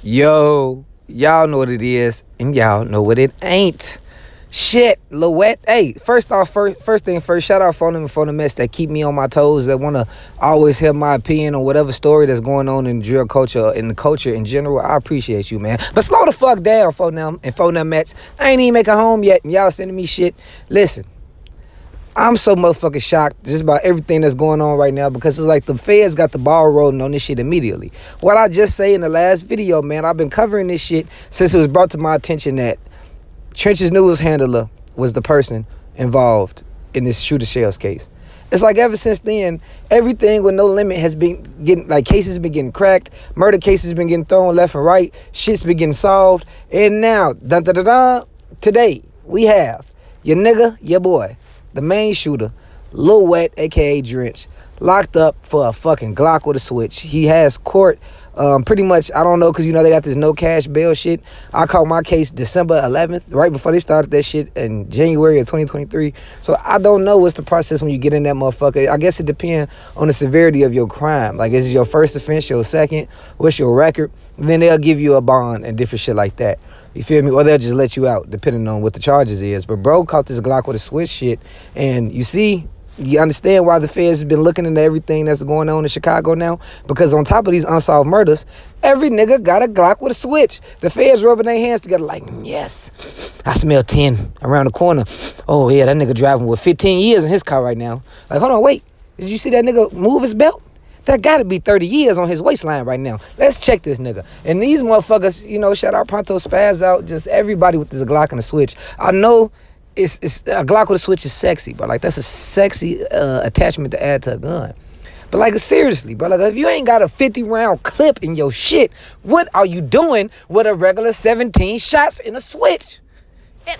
Yo, y'all know what it is, and y'all know what it ain't. Shit, Lil Wet. Hey, first thing first, shout out for them and for the mess that keep me on my toes, that want to always hear my opinion on whatever story that's going on in drill culture, in the culture in general. I appreciate you, man. But slow the fuck down for them and for them Mets. I ain't even make it home yet, and y'all sending me shit. Listen, I'm so motherfucking shocked just about everything that's going on right now, because it's like the feds got the ball rolling on this shit immediately. What I just say in the last video, man, I've been covering this shit since it was brought to my attention that Trench's news handler was the person involved in this shooter shells case. It's like ever since then, everything with No Limit has been getting, like, cases been getting cracked, murder cases been getting thrown left and right, shit's been getting solved, and now, today, we have your nigga, your boy, the main shooter, Lil Wet, a.k.a. Drench, locked up for a fucking Glock with a switch. He has court pretty much, I don't know, because, you know, they got this no cash bail shit. I caught my case December 11th, right before they started that shit in January of 2023. So I don't know what's the process when you get in that motherfucker. I guess it depends on the severity of your crime. Like, is it your first offense, your second? What's your record? And then they'll give you a bond and different shit like that. You feel me? Or they'll just let you out, depending on what the charges is. But bro caught this Glock with a switch shit. And you understand why the feds have been looking into everything that's going on in Chicago now? Because on top of these unsolved murders, every nigga got a Glock with a switch. The feds rubbing their hands together like, yes, I smell 10 around the corner. Oh, yeah, that nigga driving with 15 years in his car right now. Like, hold on, wait. Did you see that nigga move his belt? That gotta be 30 years on his waistline right now. Let's check this nigga. And these motherfuckers, you know, shout out Pronto, Spaz out, just everybody with this Glock and a switch. I know it's a Glock with a switch is sexy, but like, that's a sexy attachment to add to a gun. But like, seriously, bro, like, if you ain't got a 50-round clip in your shit, what are you doing with a regular 17 shots in a switch?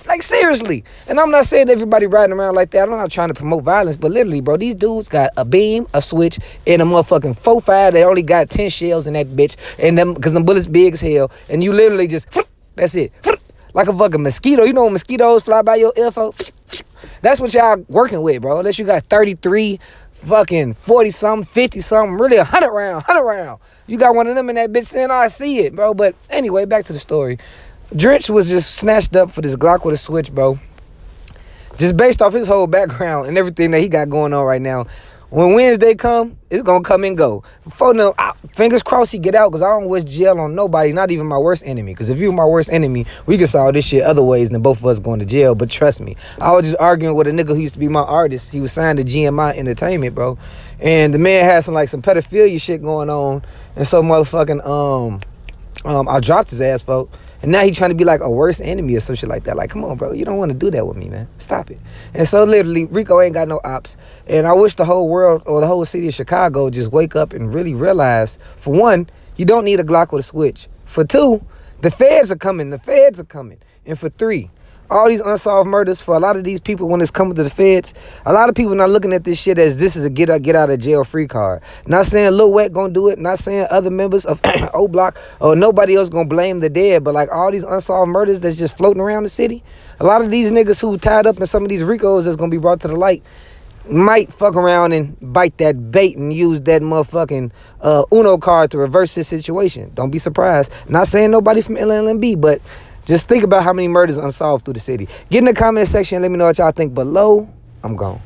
Like, seriously. And I'm not saying everybody riding around like that. I'm not trying to promote violence, but literally, bro, these dudes got a beam, a switch, and a motherfucking 4.5. They only got 10 shells in that bitch, and them, because them bullets big as hell, and you literally just, that's it, like a fucking mosquito. You know when mosquitoes fly by your ear, folks? That's what y'all working with, bro. Unless you got 33, fucking 40-something, 50-something, really 100 round. You got one of them in that bitch saying, I see it, bro. But anyway, back to the story. Drench was just snatched up for this Glock with a switch, bro. Just based off his whole background and everything that he got going on right now. When Wednesday come, it's going to come and go. Before now, fingers crossed he get out, because I don't wish jail on nobody, not even my worst enemy. Because if you were my worst enemy, we could solve this shit other ways than both of us going to jail. But trust me, I was just arguing with a nigga who used to be my artist. He was signed to GMI Entertainment, bro. And the man had some pedophilia shit going on. And so motherfucking, I dropped his ass, folks. And now he trying to be like a worse enemy or some shit like that. Like, come on, bro. You don't want to do that with me, man. Stop it. And so literally, Rico ain't got no ops. And I wish the whole world or the whole city of Chicago just wake up and really realize, for one, you don't need a Glock with a switch. For two, the feds are coming. And for three, all these unsolved murders, for a lot of these people, when it's coming to the feds, a lot of people not looking at this shit as this is a get out of jail free card. Not saying Lil Wet gonna do it, not saying other members of O Block or nobody else gonna blame the dead, but like all these unsolved murders that's just floating around the city, a lot of these niggas who tied up in some of these Ricos that's gonna be brought to the light might fuck around and bite that bait and use that motherfucking Uno card to reverse this situation. Don't be surprised. Not saying nobody from LLMB, but just think about how many murders unsolved through the city. Get in the comment section and let me know what y'all think below. I'm gone.